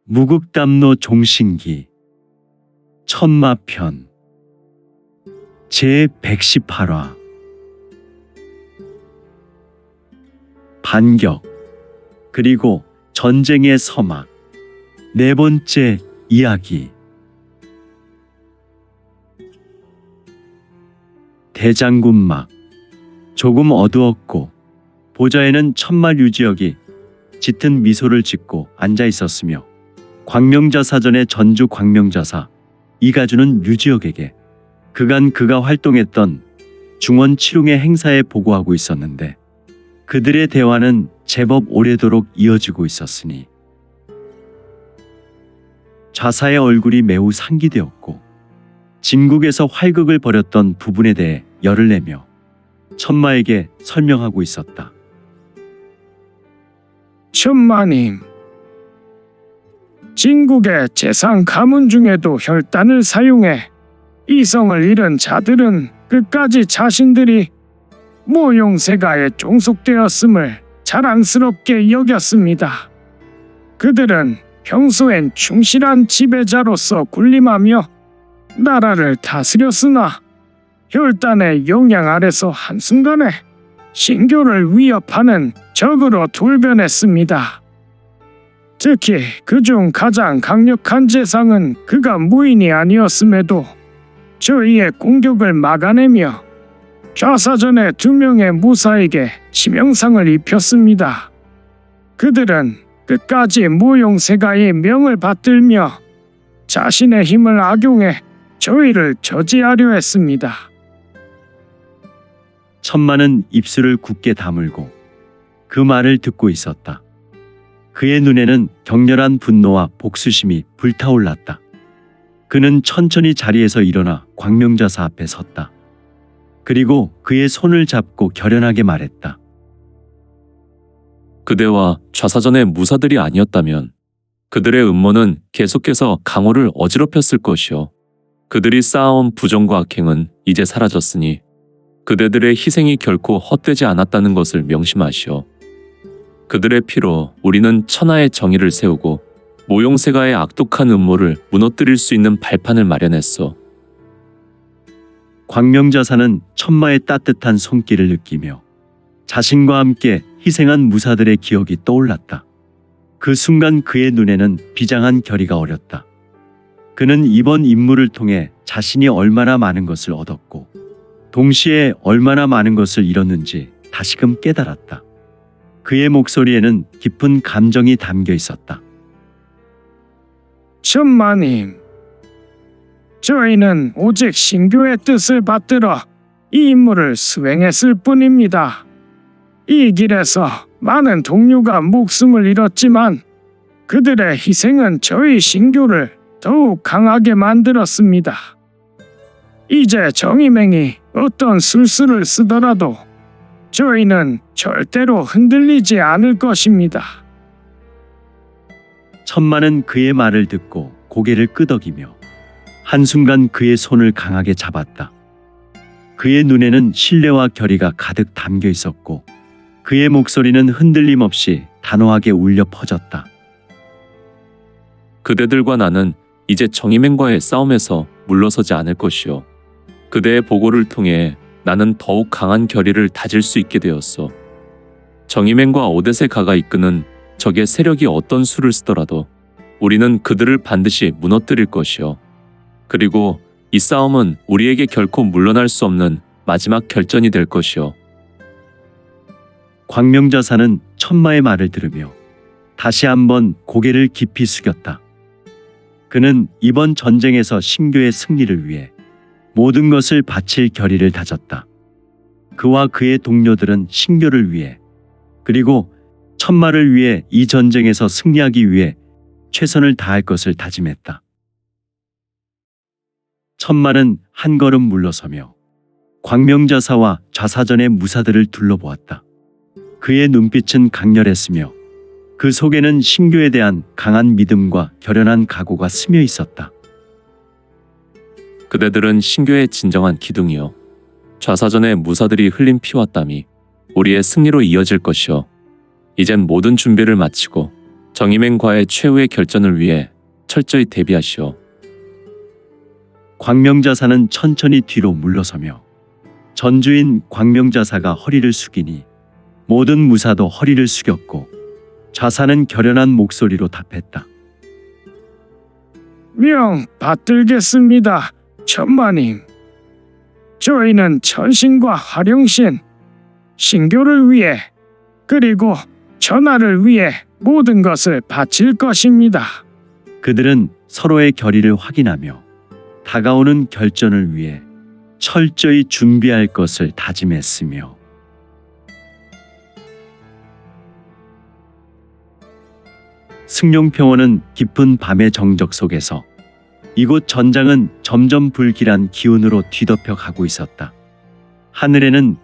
무국담로 종신기 천마편 제118화 반격 그리고 전쟁의 서막 네 번째 이야기. 대장군막 조금 어두웠고 보좌에는 천마 류지역이 짙은 미소를 짓고 앉아 있었으며 광명자 사전의 전주 광명자사 이가주는 류지역에게 그간 그가 활동했던 중원 칠웅의 행사에 보고하고 있었는데 그들의 대화는 제법 오래도록 이어지고 있었으니 좌사의 얼굴이 매우 상기되었고 진국에서 활극을 벌였던 부분에 대해 열을 내며 천마에게 설명하고 있었다. 천마님, 진국의 재상 가문 중에도 혈단을 사용해 이성을 잃은 자들은 끝까지 자신들이 모용세가에 종속되었음을 자랑스럽게 여겼습니다. 그들은 평소엔 충실한 지배자로서 군림하며 나라를 다스렸으나 혈단의 영향 아래서 한순간에 신교를 위협하는 적으로 돌변했습니다. 특히 그중 가장 강력한 재상은 그가 무인이 아니었음에도 저희의 공격을 막아내며 좌사전의 2명의 무사에게 치명상을 입혔습니다. 그들은 끝까지 모용세가의 명을 받들며 자신의 힘을 악용해 저희를 저지하려 했습니다. 천마는 입술을 굳게 다물고 그 말을 듣고 있었다. 그의 눈에는 격렬한 분노와 복수심이 불타올랐다. 그는 천천히 자리에서 일어나 광명자사 앞에 섰다. 그리고 그의 손을 잡고 결연하게 말했다. 그대와 좌사전의 무사들이 아니었다면 그들의 음모는 계속해서 강호를 어지럽혔을 것이요. 그들이 쌓아온 부정과 악행은 이제 사라졌으니 그대들의 희생이 결코 헛되지 않았다는 것을 명심하시오. 그들의 피로 우리는 천하의 정의를 세우고 모용세가의 악독한 음모를 무너뜨릴 수 있는 발판을 마련했소. 광명자사는 천마의 따뜻한 손길을 느끼며 자신과 함께 희생한 무사들의 기억이 떠올랐다. 그 순간 그의 눈에는 비장한 결의가 어렸다. 그는 이번 임무를 통해 자신이 얼마나 많은 것을 얻었고 동시에 얼마나 많은 것을 잃었는지 다시금 깨달았다. 그의 목소리에는 깊은 감정이 담겨 있었다. 천마님, 저희는 오직 신교의 뜻을 받들어 이 임무를 수행했을 뿐입니다. 이 길에서 많은 동료가 목숨을 잃었지만 그들의 희생은 저희 신교를 더욱 강하게 만들었습니다. 이제 정의맹이 어떤 술수를 쓰더라도 저희는 절대로 흔들리지 않을 것입니다. 천마는 그의 말을 듣고 고개를 끄덕이며 한순간 그의 손을 강하게 잡았다. 그의 눈에는 신뢰와 결의가 가득 담겨 있었고 그의 목소리는 흔들림 없이 단호하게 울려 퍼졌다. 그대들과 나는 이제 정의맹과의 싸움에서 물러서지 않을 것이오. 그대의 보고를 통해 나는 더욱 강한 결의를 다질 수 있게 되었소. 정의맹과 오데세가가 이끄는 적의 세력이 어떤 수를 쓰더라도 우리는 그들을 반드시 무너뜨릴 것이오. 그리고 이 싸움은 우리에게 결코 물러날 수 없는 마지막 결전이 될 것이오. 광명자사는 천마의 말을 들으며 다시 한번 고개를 깊이 숙였다. 그는 이번 전쟁에서 신교의 승리를 위해 모든 것을 바칠 결의를 다졌다. 그와 그의 동료들은 신교를 위해 그리고 천마를 위해 이 전쟁에서 승리하기 위해 최선을 다할 것을 다짐했다. 천마는 한 걸음 물러서며 광명자사와 좌사전의 무사들을 둘러보았다. 그의 눈빛은 강렬했으며 그 속에는 신교에 대한 강한 믿음과 결연한 각오가 스며 있었다. 그대들은 신교의 진정한 기둥이요. 좌사전의 무사들이 흘린 피와 땀이 우리의 승리로 이어질 것이요. 이젠 모든 준비를 마치고 정임행과의 최후의 결전을 위해 철저히 대비하시오. 광명자사는 천천히 뒤로 물러서며 전주인 광명자사가 허리를 숙이니 모든 무사도 허리를 숙였고 자사는 결연한 목소리로 답했다. 명 받들겠습니다, 천마님. 저희는 천신과 화룡신, 신교를 위해 그리고 전하를 위해 모든 것을 바칠 것입니다. 그들은 서로의 결의를 확인하며 다가오는 결전을 위해 철저히 준비할 것을 다짐했으며 승룡평원은 깊은 밤의 정적 속에서 이곳 전장은 점점 불길한 기운으로 뒤덮여 가고 있었다. 하늘에는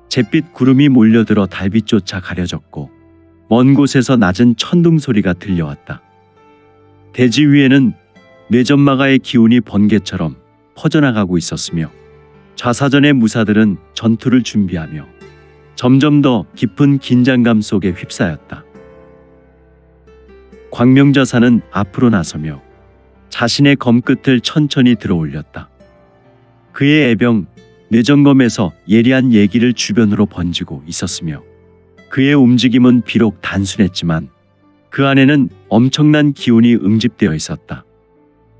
잿빛 구름이 몰려들어 달빛조차 가려졌고 먼 곳에서 낮은 천둥 소리가 들려왔다. 대지 위에는 뇌전마가의 기운이 번개처럼 퍼져나가고 있었으며 좌사전의 무사들은 전투를 준비하며 점점 더 깊은 긴장감 속에 휩싸였다. 광명자사는 앞으로 나서며 자신의 검끝을 천천히 들어올렸다. 그의 애병 뇌전검에서 예리한 얘기를 주변으로 번지고 있었으며 그의 움직임은 비록 단순했지만 그 안에는 엄청난 기운이 응집되어 있었다.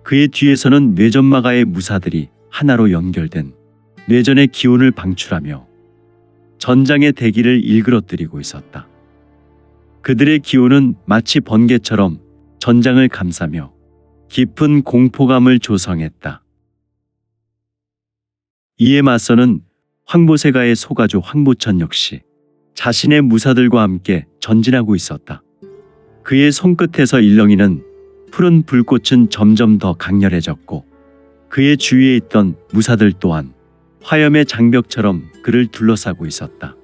그의 뒤에서는 뇌전마가의 무사들이 하나로 연결된 뇌전의 기운을 방출하며 전장의 대기를 일그러뜨리고 있었다. 그들의 기운은 마치 번개처럼 전장을 감싸며 깊은 공포감을 조성했다. 이에 맞서는 황보세가의 소가주 황보천 역시 자신의 무사들과 함께 전진하고 있었다. 그의 손끝에서 일렁이는 푸른 불꽃은 점점 더 강렬해졌고 그의 주위에 있던 무사들 또한 화염의 장벽처럼 그를 둘러싸고 있었다.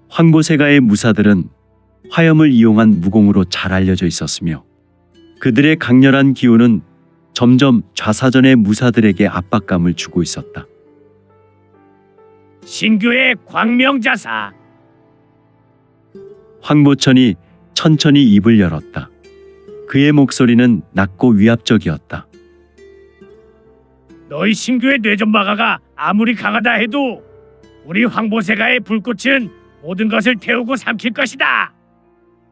황보세가의 무사들은 화염을 이용한 무공으로 잘 알려져 있었으며 그들의 강렬한 기운은 점점 좌사전의 무사들에게 압박감을 주고 있었다. 신교의 광명자사. 황보천이 천천히 입을 열었다. 그의 목소리는 낮고 위압적이었다. 너희 신교의 뇌전마가가 아무리 강하다 해도 우리 황보세가의 불꽃은 모든 것을 태우고 삼킬 것이다.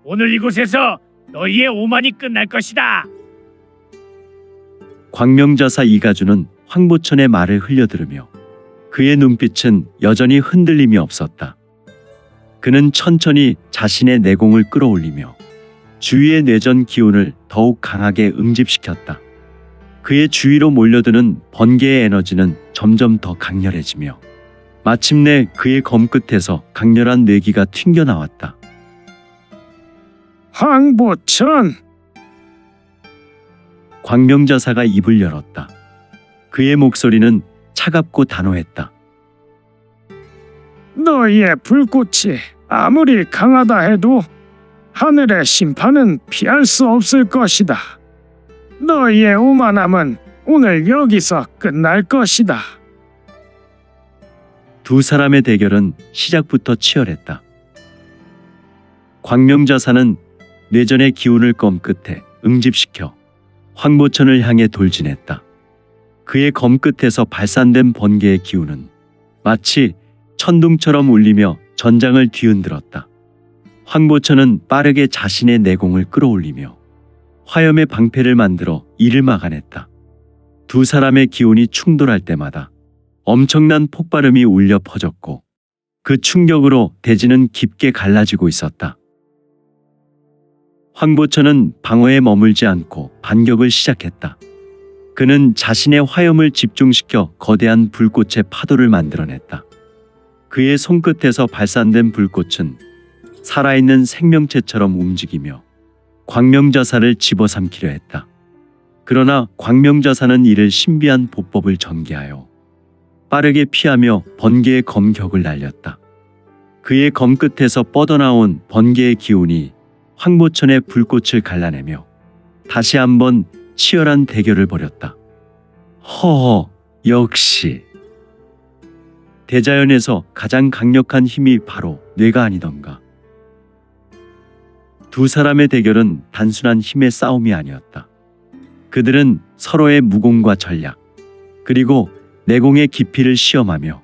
오늘 이곳에서 너희의 오만이 끝날 것이다. 광명자사 이가주는 황보천의 말을 흘려들으며 그의 눈빛은 여전히 흔들림이 없었다. 그는 천천히 자신의 내공을 끌어올리며 주위의 뇌전 기운을 더욱 강하게 응집시켰다. 그의 주위로 몰려드는 번개의 에너지는 점점 더 강렬해지며 마침내 그의 검끝에서 강렬한 뇌기가 튕겨나왔다. 황보천, 광명자사가 입을 열었다. 그의 목소리는 차갑고 단호했다. 너희의 불꽃이 아무리 강하다 해도 하늘의 심판은 피할 수 없을 것이다. 너희의 오만함은 오늘 여기서 끝날 것이다. 두 사람의 대결은 시작부터 치열했다. 광명자사는 뇌전의 기운을 검끝에 응집시켜 황보천을 향해 돌진했다. 그의 검끝에서 발산된 번개의 기운은 마치 천둥처럼 울리며 전장을 뒤흔들었다. 황보천은 빠르게 자신의 내공을 끌어올리며 화염의 방패를 만들어 이를 막아냈다. 두 사람의 기운이 충돌할 때마다 엄청난 폭발음이 울려 퍼졌고 그 충격으로 대지는 깊게 갈라지고 있었다. 황보천은 방어에 머물지 않고 반격을 시작했다. 그는 자신의 화염을 집중시켜 거대한 불꽃의 파도를 만들어냈다. 그의 손끝에서 발산된 불꽃은 살아있는 생명체처럼 움직이며 광명자사를 집어삼키려 했다. 그러나 광명자사는 이를 신비한 보법을 전개하여 빠르게 피하며 번개의 검격을 날렸다. 그의 검끝에서 뻗어나온 번개의 기운이 황보천의 불꽃을 갈라내며 다시 한번 치열한 대결을 벌였다. 허허, 역시 대자연에서 가장 강력한 힘이 바로 뇌가 아니던가. 두 사람의 대결은 단순한 힘의 싸움이 아니었다. 그들은 서로의 무공과 전략, 그리고 내공의 깊이를 시험하며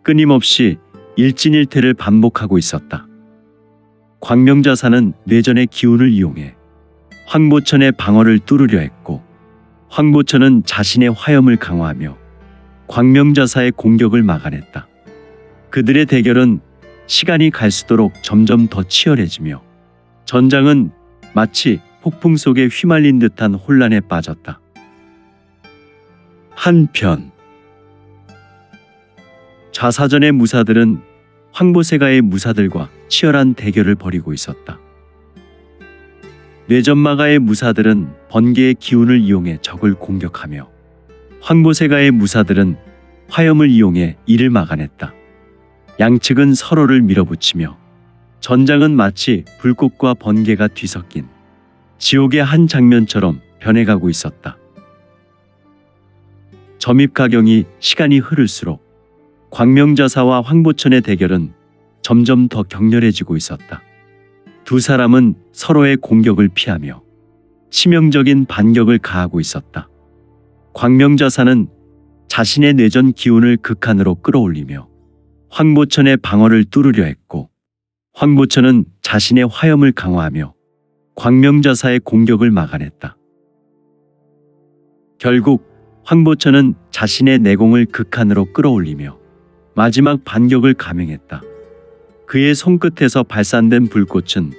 끊임없이 일진일퇴를 반복하고 있었다. 광명자사는 뇌전의 기운을 이용해 황보천의 방어를 뚫으려 했고, 황보천은 자신의 화염을 강화하며 광명자사의 공격을 막아냈다. 그들의 대결은 시간이 갈수록 점점 더 치열해지며 전장은 마치 폭풍 속에 휘말린 듯한 혼란에 빠졌다. 한편 좌사전의 무사들은 황보세가의 무사들과 치열한 대결을 벌이고 있었다. 뇌전마가의 무사들은 번개의 기운을 이용해 적을 공격하며 황보세가의 무사들은 화염을 이용해 이를 막아냈다. 양측은 서로를 밀어붙이며 전장은 마치 불꽃과 번개가 뒤섞인 지옥의 한 장면처럼 변해가고 있었다. 점입가경이 시간이 흐를수록 광명자사와 황보천의 대결은 점점 더 격렬해지고 있었다. 두 사람은 서로의 공격을 피하며 치명적인 반격을 가하고 있었다. 광명자사는 자신의 뇌전 기운을 극한으로 끌어올리며 황보천의 방어를 뚫으려 했고, 황보천은 자신의 화염을 강화하며 광명자사의 공격을 막아냈다. 결국 황보천은 자신의 내공을 극한으로 끌어올리며 마지막 반격을 감행했다. 그의 손끝에서 발산된 불꽃은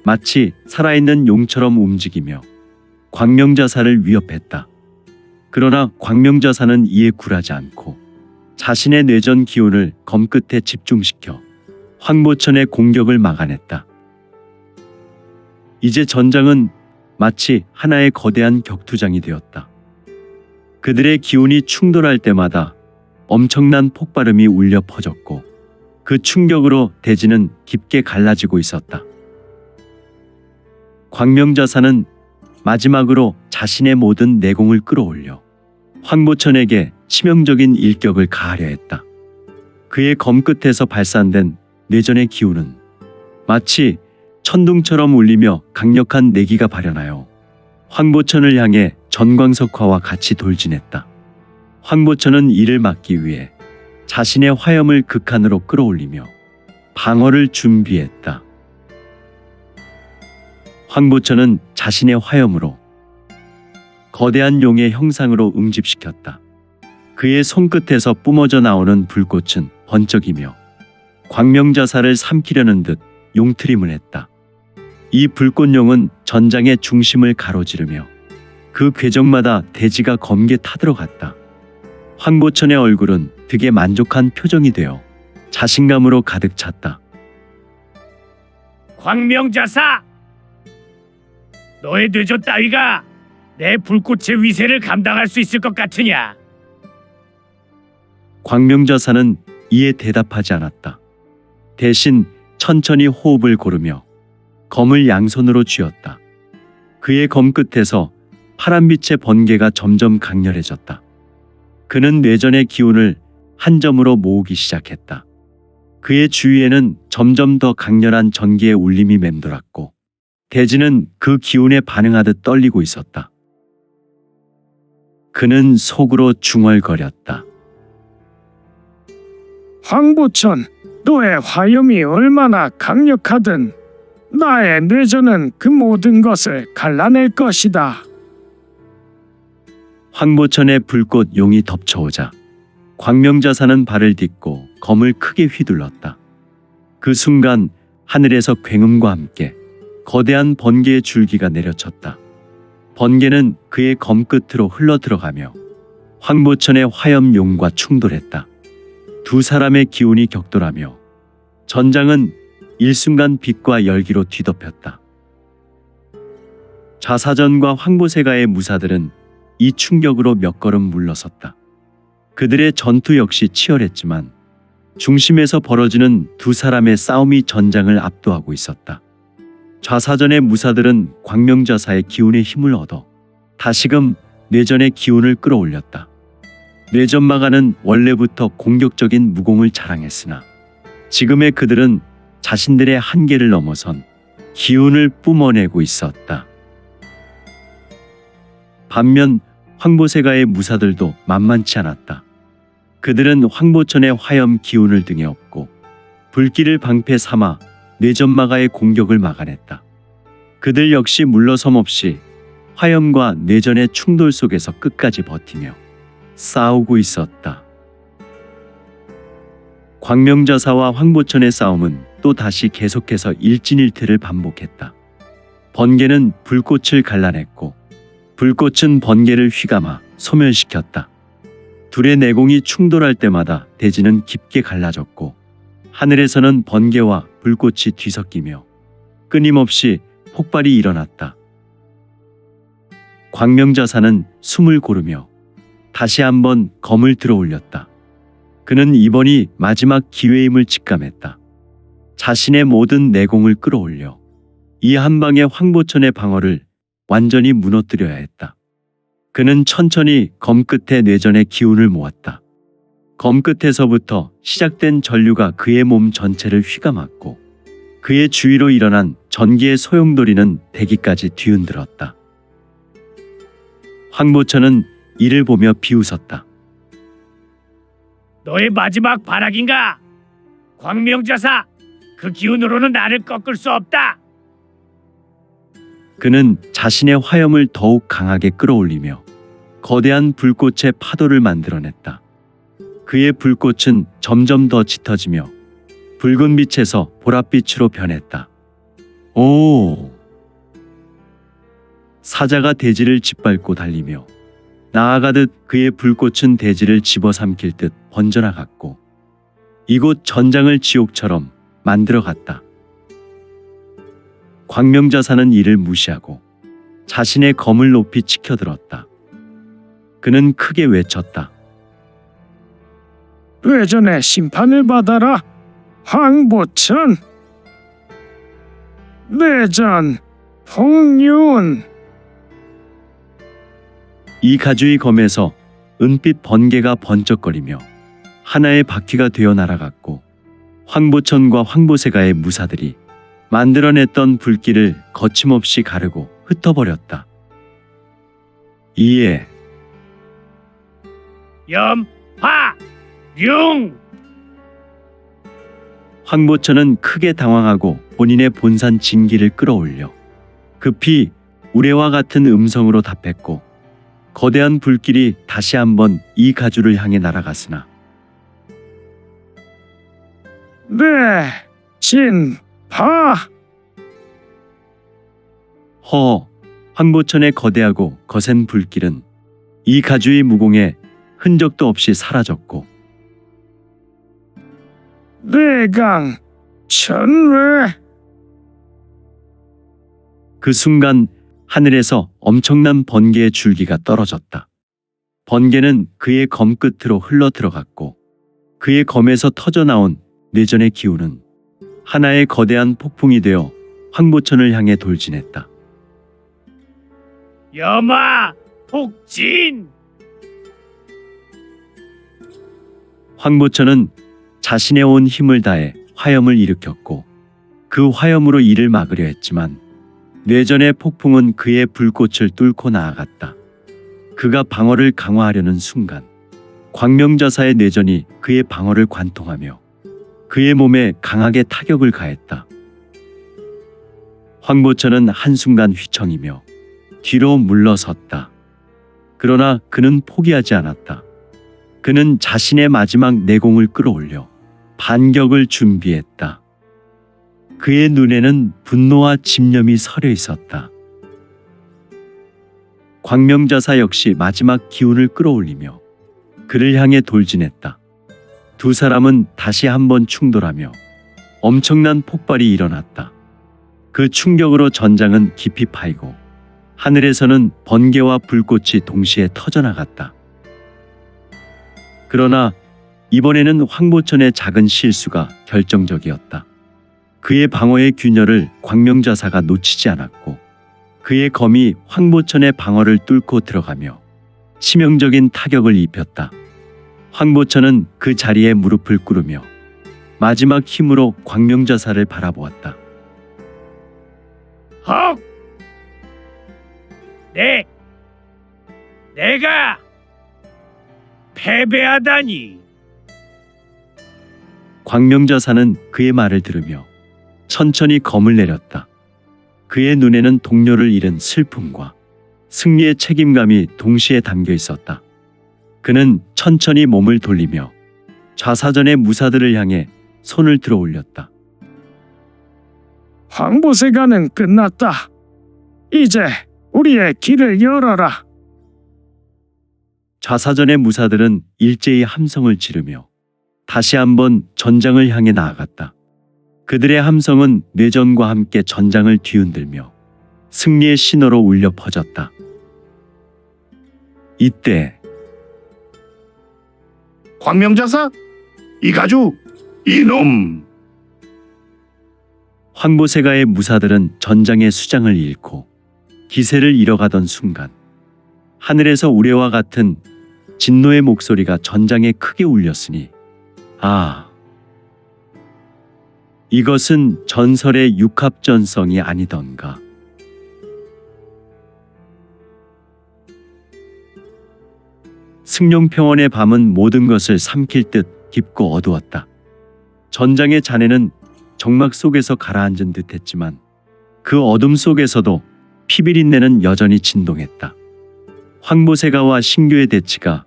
마치 살아있는 용처럼 움직이며 광명자사를 위협했다. 그러나 광명자사는 이에 굴하지 않고 자신의 뇌전 기운을 검 끝에 집중시켜 황보천의 공격을 막아냈다. 이제 전장은 마치 하나의 거대한 격투장이 되었다. 그들의 기운이 충돌할 때마다 엄청난 폭발음이 울려 퍼졌고, 그 충격으로 대지는 깊게 갈라지고 있었다. 광명자사는 마지막으로 자신의 모든 내공을 끌어올려 황보천에게 치명적인 일격을 가하려 했다. 그의 검 끝에서 발산된 뇌전의 기운은 마치 천둥처럼 울리며 강력한 내기가 발현하여 황보천을 향해 전광석화와 같이 돌진했다. 황보천은 이를 막기 위해 자신의 화염을 극한으로 끌어올리며 방어를 준비했다. 황보천은 자신의 화염으로 거대한 용의 형상으로 응집시켰다. 그의 손끝에서 뿜어져 나오는 불꽃은 번쩍이며 광명자사를 삼키려는 듯 용트림을 했다. 이 불꽃용은 전장의 중심을 가로지르며 그 궤적마다 대지가 검게 타들어갔다. 황보천의 얼굴은 되게 만족한 표정이 되어 자신감으로 가득 찼다. 광명자사! 너의 뇌전 따위가 내 불꽃의 위세를 감당할 수 있을 것 같으냐? 광명자사는 이에 대답하지 않았다. 대신 천천히 호흡을 고르며 검을 양손으로 쥐었다. 그의 검 끝에서 파란빛의 번개가 점점 강렬해졌다. 그는 뇌전의 기운을 한 점으로 모으기 시작했다. 그의 주위에는 점점 더 강렬한 전기의 울림이 맴돌았고, 대지는 그 기운에 반응하듯 떨리고 있었다. 그는 속으로 중얼거렸다. 황보천, 너의 화염이 얼마나 강력하든 나의 뇌전은 그 모든 것을 갈라낼 것이다. 황보천의 불꽃 용이 덮쳐오자 광명자사는 발을 딛고 검을 크게 휘둘렀다. 그 순간 하늘에서 굉음과 함께 거대한 번개의 줄기가 내려쳤다. 번개는 그의 검 끝으로 흘러들어가며 황보천의 화염용과 충돌했다. 두 사람의 기운이 격돌하며 전장은 일순간 빛과 열기로 뒤덮였다. 좌사전과 황보세가의 무사들은 이 충격으로 몇 걸음 물러섰다. 그들의 전투 역시 치열했지만 중심에서 벌어지는 두 사람의 싸움이 전장을 압도하고 있었다. 좌사전의 무사들은 광명자사의 기운에 힘을 얻어 다시금 뇌전의 기운을 끌어올렸다. 뇌전마가는 원래부터 공격적인 무공을 자랑했으나 지금의 그들은 자신들의 한계를 넘어선 기운을 뿜어내고 있었다. 반면 황보세가의 무사들도 만만치 않았다. 그들은 황보천의 화염 기운을 등에 업고 불길을 방패 삼아 뇌전마가의 공격을 막아냈다. 그들 역시 물러섬 없이 화염과 뇌전의 충돌 속에서 끝까지 버티며 싸우고 있었다. 광명자사와 황보천의 싸움은 또 다시 계속해서 일진일퇴를 반복했다. 번개는 불꽃을 갈라냈고 불꽃은 번개를 휘감아 소멸시켰다. 둘의 내공이 충돌할 때마다 대지는 깊게 갈라졌고 하늘에서는 번개와 불꽃이 뒤섞이며 끊임없이 폭발이 일어났다. 광명자사는 숨을 고르며 다시 한번 검을 들어 올렸다. 그는 이번이 마지막 기회임을 직감했다. 자신의 모든 내공을 끌어올려 이 한 방에 황보천의 방어를 완전히 무너뜨려야 했다. 그는 천천히 검 끝에 뇌전의 기운을 모았다. 검 끝에서부터 시작된 전류가 그의 몸 전체를 휘감았고 그의 주위로 일어난 전기의 소용돌이는 대기까지 뒤흔들었다. 황보천은 이를 보며 비웃었다. 너의 마지막 발악인가? 광명자사, 그 기운으로는 나를 꺾을 수 없다. 그는 자신의 화염을 더욱 강하게 끌어올리며 거대한 불꽃의 파도를 만들어냈다. 그의 불꽃은 점점 더 짙어지며 붉은 빛에서 보랏빛으로 변했다. 오! 사자가 대지를 짓밟고 달리며 나아가듯 그의 불꽃은 대지를 집어삼킬 듯 번져나갔고 이곳 전장을 지옥처럼 만들어갔다. 광명자사는 이를 무시하고 자신의 검을 높이 치켜들었다. 그는 크게 외쳤다. 뇌전의 심판을 받아라. 황보천. 뇌전 폭륜. 이 가주의 검에서 은빛 번개가 번쩍거리며 하나의 바퀴가 되어 날아갔고 황보천과 황보세가의 무사들이 만들어냈던 불길을 거침없이 가르고 흩어버렸다. 이에 염화룡! 황보천은 크게 당황하고 본인의 본산 진기를 끌어올려 급히 우레와 같은 음성으로 답했고 거대한 불길이 다시 한번 이 가주를 향해 날아갔으나 진파. 황보천의 거대하고 거센 불길은 이 가주의 무공에 흔적도 없이 사라졌고 뇌강 천외. 그 순간 하늘에서 엄청난 번개의 줄기가 떨어졌다. 번개는 그의 검 끝으로 흘러 들어갔고 그의 검에서 터져나온 뇌전의 기운은 하나의 거대한 폭풍이 되어 황보천을 향해 돌진했다. 염화 폭진! 황보천은 자신의 온 힘을 다해 화염을 일으켰고 그 화염으로 이를 막으려 했지만 뇌전의 폭풍은 그의 불꽃을 뚫고 나아갔다. 그가 방어를 강화하려는 순간 광명자사의 뇌전이 그의 방어를 관통하며 그의 몸에 강하게 타격을 가했다. 황보천은 한순간 휘청이며 뒤로 물러섰다. 그러나 그는 포기하지 않았다. 그는 자신의 마지막 내공을 끌어올려 반격을 준비했다. 그의 눈에는 분노와 집념이 서려 있었다. 광명자사 역시 마지막 기운을 끌어올리며 그를 향해 돌진했다. 두 사람은 다시 한번 충돌하며 엄청난 폭발이 일어났다. 그 충격으로 전장은 깊이 파이고 하늘에서는 번개와 불꽃이 동시에 터져나갔다. 그러나 이번에는 황보천의 작은 실수가 결정적이었다. 그의 방어의 균열을 광명자사가 놓치지 않았고 그의 검이 황보천의 방어를 뚫고 들어가며 치명적인 타격을 입혔다. 황보천은 그 자리에 무릎을 꿇으며 마지막 힘으로 광명자사를 바라보았다. 헉! 내가 패배하다니. 광명자사는 그의 말을 들으며 천천히 검을 내렸다. 그의 눈에는 동료를 잃은 슬픔과 승리의 책임감이 동시에 담겨 있었다. 그는 천천히 몸을 돌리며 좌사전의 무사들을 향해 손을 들어 올렸다. 황보세가는 끝났다. 이제 우리의 길을 열어라. 좌사전의 무사들은 일제히 함성을 지르며 다시 한번 전장을 향해 나아갔다. 그들의 함성은 뇌전과 함께 전장을 뒤흔들며 승리의 신호로 울려 퍼졌다. 이때 광명자사? 이 가죽! 이놈! 황보세가의 무사들은 전장의 수장을 잃고 기세를 잃어가던 순간 하늘에서 우레와 같은 진노의 목소리가 전장에 크게 울렸으니 이것은 전설의 육합전성이 아니던가. 승룡평원의 밤은 모든 것을 삼킬 듯 깊고 어두웠다. 전장의 잔해는 정막 속에서 가라앉은 듯했지만 그 어둠 속에서도 피비린내는 여전히 진동했다. 황보세가와 신교의 대치가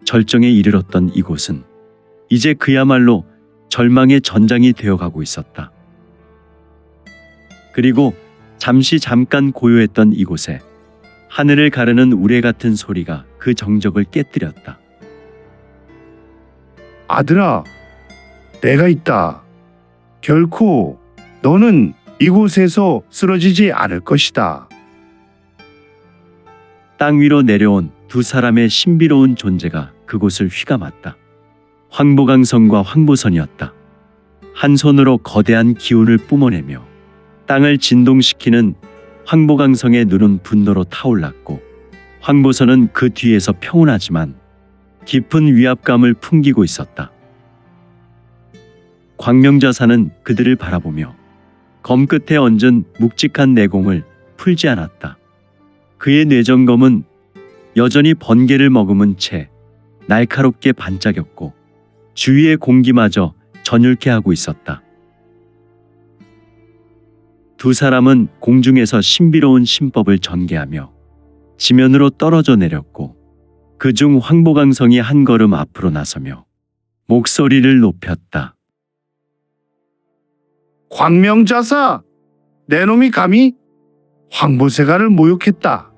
절정에 이르렀던 이곳은 이제 그야말로 절망의 전장이 되어가고 있었다. 그리고 잠깐 고요했던 이곳에 하늘을 가르는 우레 같은 소리가 그 정적을 깨뜨렸다. 아들아, 내가 있다. 결코 너는 이곳에서 쓰러지지 않을 것이다. 땅 위로 내려온 두 사람의 신비로운 존재가 그곳을 휘감았다. 황보강성과 황보선이었다. 한 손으로 거대한 기운을 뿜어내며 땅을 진동시키는 황보강성의 눈은 분노로 타올랐고 황보선은 그 뒤에서 평온하지만 깊은 위압감을 풍기고 있었다. 광명자사는 그들을 바라보며 검 끝에 얹은 묵직한 내공을 풀지 않았다. 그의 뇌정검은 여전히 번개를 머금은 채 날카롭게 반짝였고 주위의 공기마저 전율케 하고 있었다. 두 사람은 공중에서 신비로운 신법을 전개하며 지면으로 떨어져 내렸고 그중 황보강성이 한 걸음 앞으로 나서며 목소리를 높였다. 광명자사, 내 놈이 감히 황보세가를 모욕했다.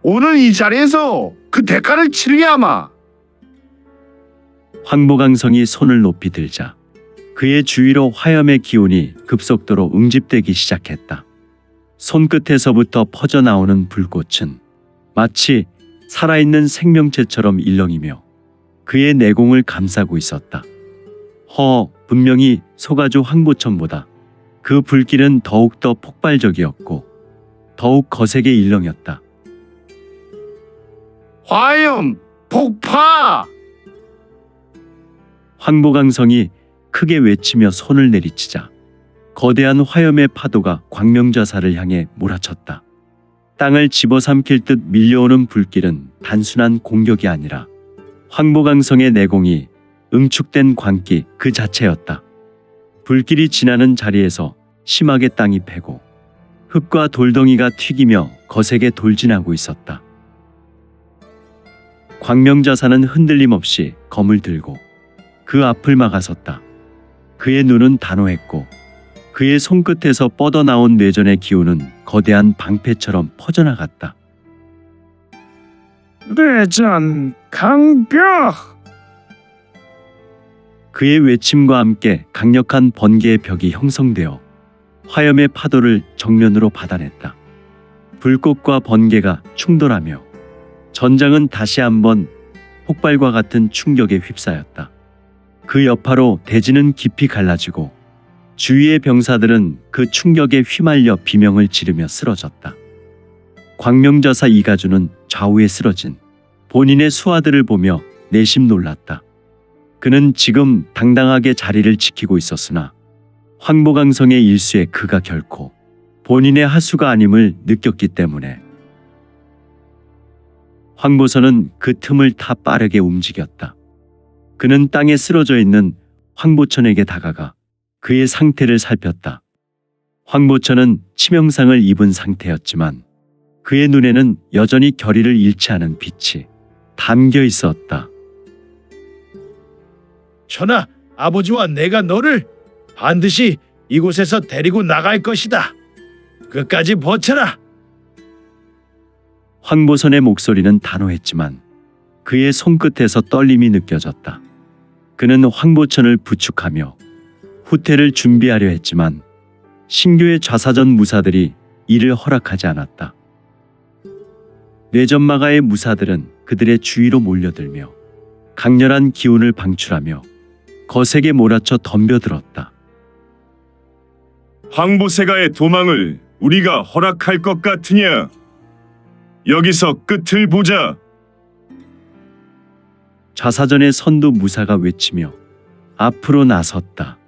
오늘 이 자리에서 그 대가를 치르게 하마. 황보강성이 손을 높이 들자 그의 주위로 화염의 기운이 급속도로 응집되기 시작했다. 손끝에서부터 퍼져나오는 불꽃은 마치 살아있는 생명체처럼 일렁이며 그의 내공을 감싸고 있었다. 분명히 소가주 황보천보다 그 불길은 더욱더 폭발적이었고 더욱 거세게 일렁였다. 화염 폭파! 황보강성이 크게 외치며 손을 내리치자 거대한 화염의 파도가 광명자사를 향해 몰아쳤다. 땅을 집어삼킬 듯 밀려오는 불길은 단순한 공격이 아니라 황보강성의 내공이 응축된 광기 그 자체였다. 불길이 지나는 자리에서 심하게 땅이 패고 흙과 돌덩이가 튀기며 거세게 돌진하고 있었다. 광명자사는 흔들림 없이 검을 들고 그 앞을 막아섰다. 그의 눈은 단호했고 그의 손끝에서 뻗어나온 뇌전의 기운은 거대한 방패처럼 퍼져나갔다. 뇌전 강벽! 그의 외침과 함께 강력한 번개의 벽이 형성되어 화염의 파도를 정면으로 받아냈다. 불꽃과 번개가 충돌하며 전장은 다시 한번 폭발과 같은 충격에 휩싸였다. 그 여파로 대지는 깊이 갈라지고 주위의 병사들은 그 충격에 휘말려 비명을 지르며 쓰러졌다. 광명자사 이가주는 좌우에 쓰러진 본인의 수하들을 보며 내심 놀랐다. 그는 지금 당당하게 자리를 지키고 있었으나 황보강성의 일수에 그가 결코 본인의 하수가 아님을 느꼈기 때문에. 황보선은 그 틈을 타 빠르게 움직였다. 그는 땅에 쓰러져 있는 황보천에게 다가가 그의 상태를 살폈다. 황보천은 치명상을 입은 상태였지만 그의 눈에는 여전히 결의를 잃지 않은 빛이 담겨 있었다. 전하, 아버지와 내가 너를 반드시 이곳에서 데리고 나갈 것이다. 끝까지 버텨라. 황보선의 목소리는 단호했지만 그의 손끝에서 떨림이 느껴졌다. 그는 황보천을 부축하며 후퇴를 준비하려 했지만 신교의 좌사전 무사들이 이를 허락하지 않았다. 뇌전마가의 무사들은 그들의 주위로 몰려들며 강렬한 기운을 방출하며 거세게 몰아쳐 덤벼들었다. 황보세가의 도망을 우리가 허락할 것 같으냐? 여기서 끝을 보자. 좌사전의 선두 무사가 외치며 앞으로 나섰다.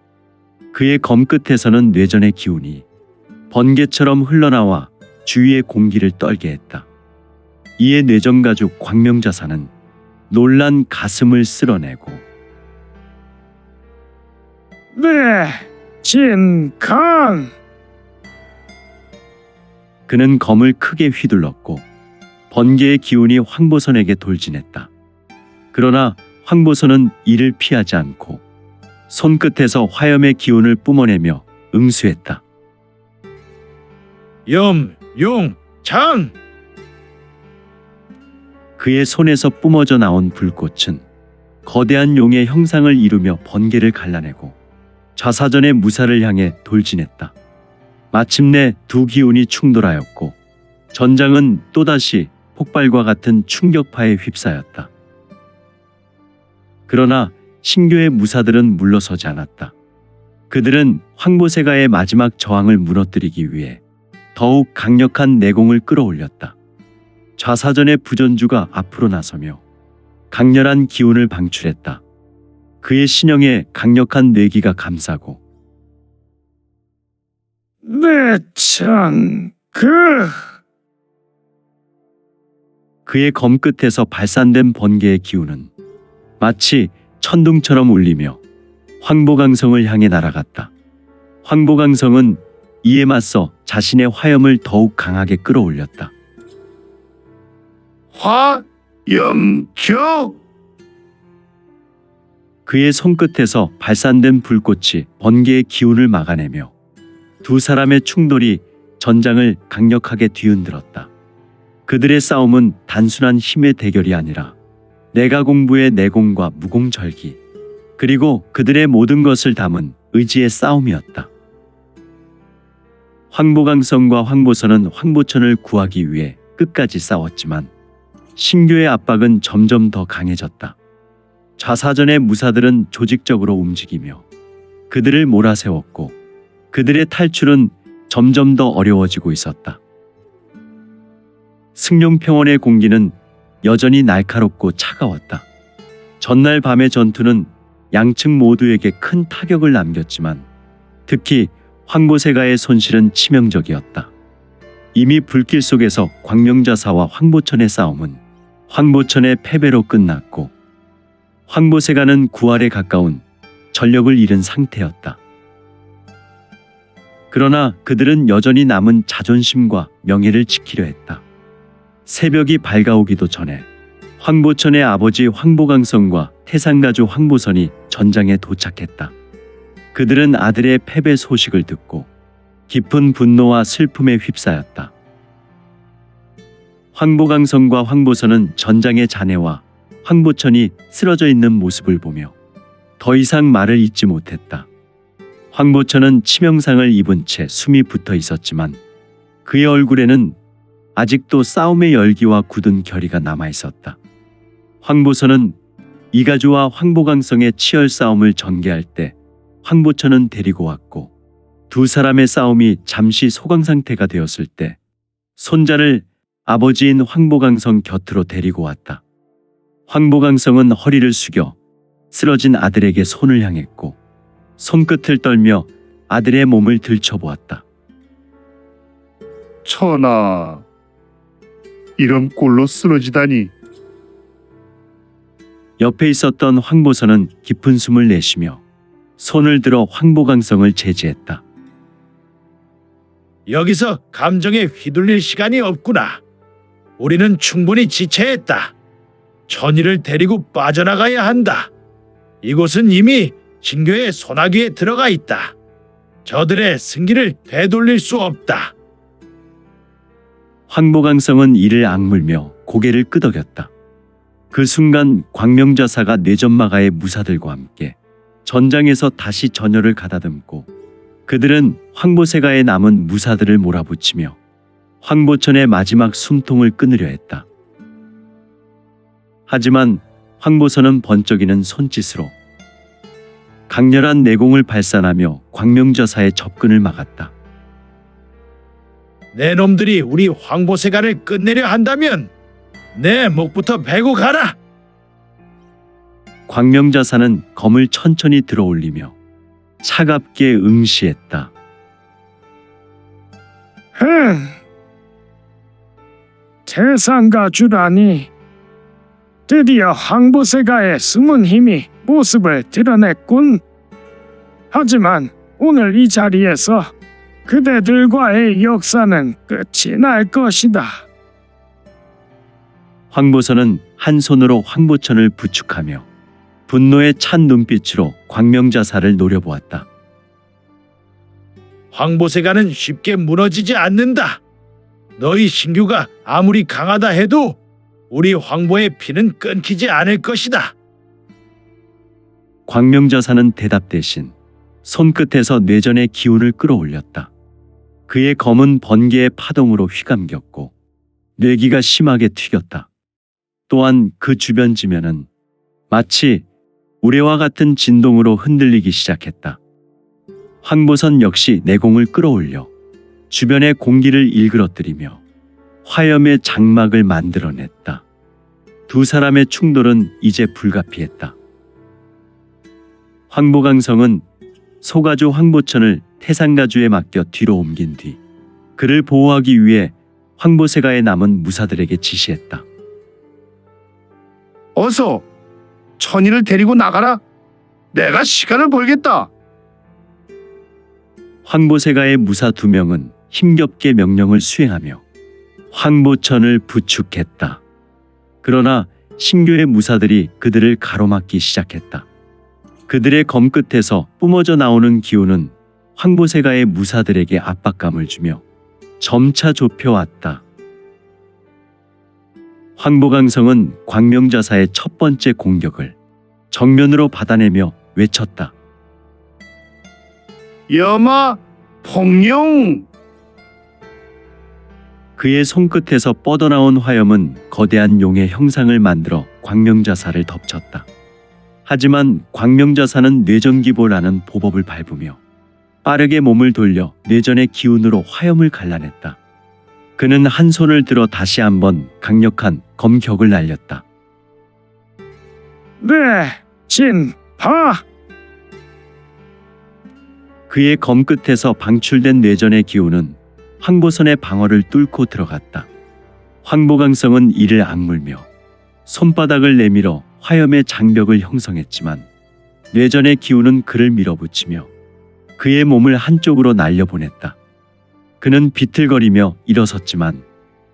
그의 검끝에서는 뇌전의 기운이 번개처럼 흘러나와 주위의 공기를 떨게 했다. 이에 뇌전가죽 광명자사는 놀란 가슴을 쓸어내고 네, 진강. 그는 검을 크게 휘둘렀고 번개의 기운이 황보선에게 돌진했다. 그러나 황보선은 이를 피하지 않고 손끝에서 화염의 기운을 뿜어내며 응수했다. 염, 용, 장. 그의 손에서 뿜어져 나온 불꽃은 거대한 용의 형상을 이루며 번개를 갈라내고 좌사전의 무사를 향해 돌진했다. 마침내 두 기운이 충돌하였고 전장은 또다시 폭발과 같은 충격파에 휩싸였다. 그러나 신교의 무사들은 물러서지 않았다. 그들은 황보세가의 마지막 저항을 무너뜨리기 위해 더욱 강력한 내공을 끌어올렸다. 좌사전의 부전주가 앞으로 나서며 강렬한 기운을 방출했다. 그의 신형에 강력한 뇌기가 감싸고 네, 참, 그의 검끝에서 발산된 번개의 기운은 마치 천둥처럼 울리며 황보강성을 향해 날아갔다. 황보강성은 이에 맞서 자신의 화염을 더욱 강하게 끌어올렸다. 화염격. 그의 손끝에서 발산된 불꽃이 번개의 기운을 막아내며 두 사람의 충돌이 전장을 강력하게 뒤흔들었다. 그들의 싸움은 단순한 힘의 대결이 아니라 내가공부의 내공과 무공절기, 그리고 그들의 모든 것을 담은 의지의 싸움이었다. 황보강성과 황보선은 황보천을 구하기 위해 끝까지 싸웠지만 신교의 압박은 점점 더 강해졌다. 좌사전의 무사들은 조직적으로 움직이며 그들을 몰아세웠고 그들의 탈출은 점점 더 어려워지고 있었다. 승룡평원의 공기는 여전히 날카롭고 차가웠다. 전날 밤의 전투는 양측 모두에게 큰 타격을 남겼지만 특히 황보세가의 손실은 치명적이었다. 이미 불길 속에서 광명자사와 황보천의 싸움은 황보천의 패배로 끝났고 황보세가는 구할에 가까운 전력을 잃은 상태였다. 그러나 그들은 여전히 남은 자존심과 명예를 지키려 했다. 새벽이 밝아오기도 전에 황보천의 아버지 황보강성과 태상가주 황보선이 전장에 도착했다. 그들은 아들의 패배 소식을 듣고 깊은 분노와 슬픔에 휩싸였다. 황보강성과 황보선은 전장의 자네와 황보천이 쓰러져 있는 모습을 보며 더 이상 말을 잇지 못했다. 황보천은 치명상을 입은 채 숨이 붙어 있었지만 그의 얼굴에는 아직도 싸움의 열기와 굳은 결의가 남아 있었다. 황보선은 이가주와 황보강성의 치열 싸움을 전개할 때 황보천은 데리고 왔고 두 사람의 싸움이 잠시 소강 상태가 되었을 때 손자를 아버지인 황보강성 곁으로 데리고 왔다. 황보강성은 허리를 숙여 쓰러진 아들에게 손을 향했고 손끝을 떨며 아들의 몸을 들춰보았다. 전하, 이런 꼴로 쓰러지다니. 옆에 있었던 황보선은 깊은 숨을 내쉬며 손을 들어 황보강성을 제지했다. 여기서 감정에 휘둘릴 시간이 없구나. 우리는 충분히 지체했다. 천희를 데리고 빠져나가야 한다. 이곳은 이미 진교의 소나기에 들어가 있다. 저들의 승기를 되돌릴 수 없다. 황보강성은 이를 악물며 고개를 끄덕였다. 그 순간 광명자사가 뇌전마가의 무사들과 함께 전장에서 다시 전열을 가다듬고 그들은 황보세가에 남은 무사들을 몰아붙이며 황보천의 마지막 숨통을 끊으려 했다. 하지만 황보선은 번쩍이는 손짓으로 강렬한 내공을 발산하며 광명자사의 접근을 막았다. 내 놈들이 우리 황보세가를 끝내려 한다면 내 목부터 베고 가라. 광명자사는 검을 천천히 들어올리며 차갑게 응시했다. 태상가 주라니, 드디어 황보세가의 숨은 힘이 모습을 드러냈군. 하지만 오늘 이 자리에서 그대들과의 역사는 끝이 날 것이다. 황보선은 한 손으로 황보천을 부축하며 분노에 찬 눈빛으로 광명자사를 노려보았다. 황보세가는 쉽게 무너지지 않는다. 너희 신규가 아무리 강하다 해도 우리 황보의 피는 끊기지 않을 것이다. 광명자사는 대답 대신 손끝에서 뇌전의 기운을 끌어올렸다. 그의 검은 번개의 파동으로 휘감겼고 뇌기가 심하게 튀겼다. 또한 그 주변 지면은 마치 우레와 같은 진동으로 흔들리기 시작했다. 황보선 역시 내공을 끌어올려 주변의 공기를 일그러뜨리며 화염의 장막을 만들어냈다. 두 사람의 충돌은 이제 불가피했다. 황보강성은 소가주 황보천을 태상가주에 맡겨 뒤로 옮긴 뒤 그를 보호하기 위해 황보세가에 남은 무사들에게 지시했다. 어서 천희를 데리고 나가라. 내가 시간을 벌겠다. 황보세가의 무사 2명은 힘겹게 명령을 수행하며 황보천을 부축했다. 그러나 신교의 무사들이 그들을 가로막기 시작했다. 그들의 검끝에서 뿜어져 나오는 기운은 황보세가의 무사들에게 압박감을 주며 점차 좁혀왔다. 황보강성은 광명자사의 첫 번째 공격을 정면으로 받아내며 외쳤다. 여마 폭룡! 그의 손끝에서 뻗어나온 화염은 거대한 용의 형상을 만들어 광명자사를 덮쳤다. 하지만 광명자사는 뇌전기보라는 보법을 밟으며 빠르게 몸을 돌려 뇌전의 기운으로 화염을 갈라냈다. 그는 한 손을 들어 다시 한번 강력한 검격을 날렸다. 진파! 그의 검끝에서 방출된 뇌전의 기운은 황보선의 방어를 뚫고 들어갔다. 황보강성은 이를 악물며 손바닥을 내밀어 화염의 장벽을 형성했지만 뇌전의 기운은 그를 밀어붙이며 그의 몸을 한쪽으로 날려보냈다. 그는 비틀거리며 일어섰지만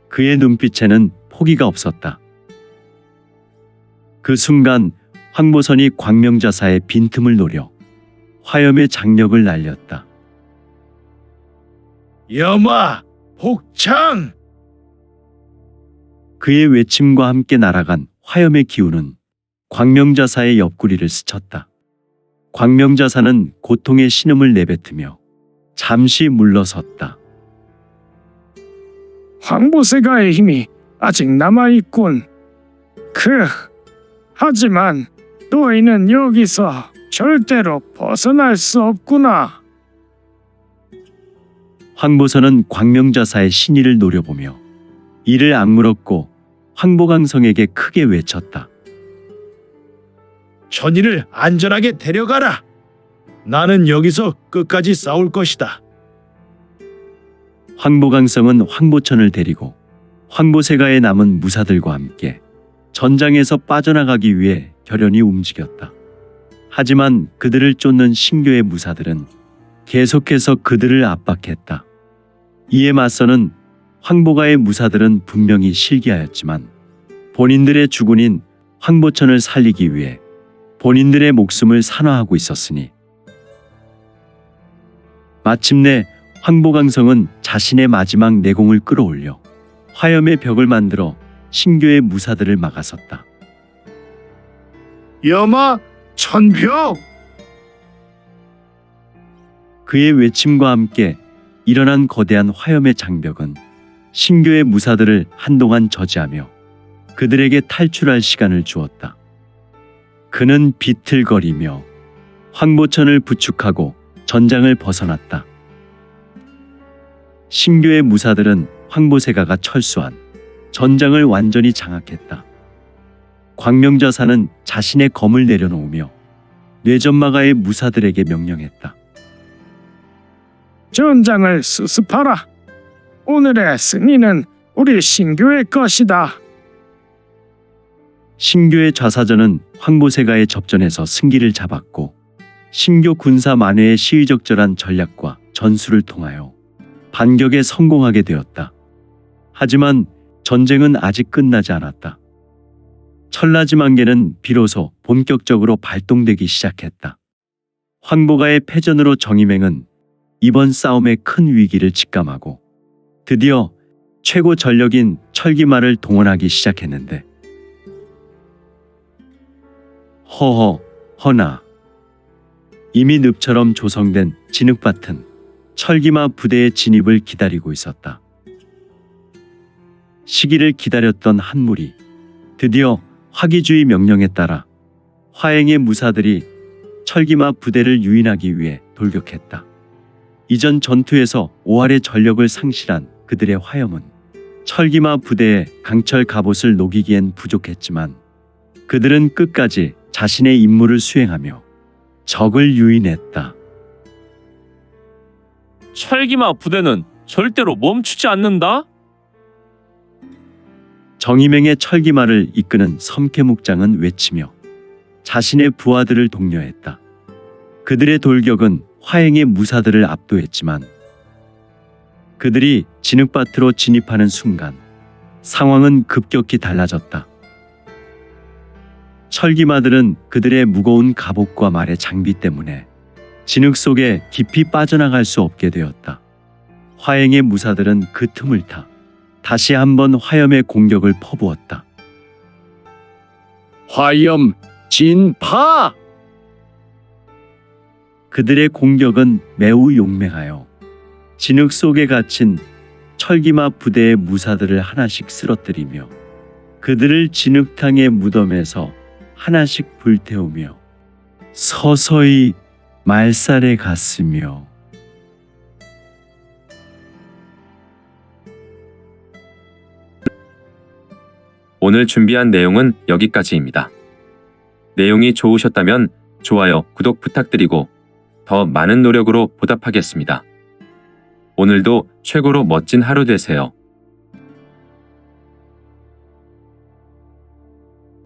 그의 눈빛에는 포기가 없었다. 그 순간 황보선이 광명자사의 빈틈을 노려 화염의 장력을 날렸다. 여마 복창! 그의 외침과 함께 날아간 화염의 기운은 광명자사의 옆구리를 스쳤다. 광명자사는 고통의 신음을 내뱉으며 잠시 물러섰다. 황보세가의 힘이 아직 남아있군. 하지만 너희는 여기서 절대로 벗어날 수 없구나. 황보선은 광명자사의 신의를 노려보며 이를 악물었고 황보강성에게 크게 외쳤다. 천희를 안전하게 데려가라. 나는 여기서 끝까지 싸울 것이다. 황보강성은 황보천을 데리고 황보세가에 남은 무사들과 함께 전장에서 빠져나가기 위해 결연히 움직였다. 하지만 그들을 쫓는 신교의 무사들은 계속해서 그들을 압박했다. 이에 맞서는 황보가의 무사들은 분명히 실기하였지만 본인들의 주군인 황보천을 살리기 위해 본인들의 목숨을 산화하고 있었으니 마침내 황보강성은 자신의 마지막 내공을 끌어올려 화염의 벽을 만들어 신교의 무사들을 막아섰다. 여마 천벽! 그의 외침과 함께 일어난 거대한 화염의 장벽은 신교의 무사들을 한동안 저지하며 그들에게 탈출할 시간을 주었다. 그는 비틀거리며 황보천을 부축하고 전장을 벗어났다. 신교의 무사들은 황보세가가 철수한 전장을 완전히 장악했다. 광명저사는 자신의 검을 내려놓으며 뇌전마가의 무사들에게 명령했다. 전장을 수습하라. 오늘의 승리는 우리 신교의 것이다. 신교의 좌사전은 황보세가의 접전에서 승기를 잡았고 신교 군사 만회의 시의적절한 전략과 전술을 통하여 반격에 성공하게 되었다. 하지만 전쟁은 아직 끝나지 않았다. 천라지망계는 비로소 본격적으로 발동되기 시작했다. 황보가의 패전으로 정의맹은 이번 싸움에 큰 위기를 직감하고 드디어 최고 전력인 철기마를 동원하기 시작했는데 허나 이미 늪처럼 조성된 진흙밭은 철기마 부대의 진입을 기다리고 있었다. 시기를 기다렸던 한물이 드디어 화기주의 명령에 따라 화행의 무사들이 철기마 부대를 유인하기 위해 돌격했다. 이전 전투에서 5할의 전력을 상실한 그들의 화염은 철기마 부대의 강철 갑옷을 녹이기엔 부족했지만 그들은 끝까지 자신의 임무를 수행하며 적을 유인했다. 철기마 부대는 절대로 멈추지 않는다? 정의맹의 철기마를 이끄는 섬캐묵장은 외치며 자신의 부하들을 독려했다. 그들의 돌격은 화행의 무사들을 압도했지만 그들이 진흙밭으로 진입하는 순간 상황은 급격히 달라졌다. 철기마들은 그들의 무거운 갑옷과 말의 장비 때문에 진흙 속에 깊이 빠져나갈 수 없게 되었다. 화행의 무사들은 그 틈을 타 다시 한번 화염의 공격을 퍼부었다. 화염 진파! 그들의 공격은 매우 용맹하여 진흙 속에 갇힌 철기마 부대의 무사들을 하나씩 쓰러뜨리며 그들을 진흙탕의 무덤에서 하나씩 불태우며 서서히 말살해 갔으며 오늘 준비한 내용은 여기까지입니다. 내용이 좋으셨다면 좋아요, 구독 부탁드리고 더 많은 노력으로 보답하겠습니다. 오늘도 최고로 멋진 하루 되세요.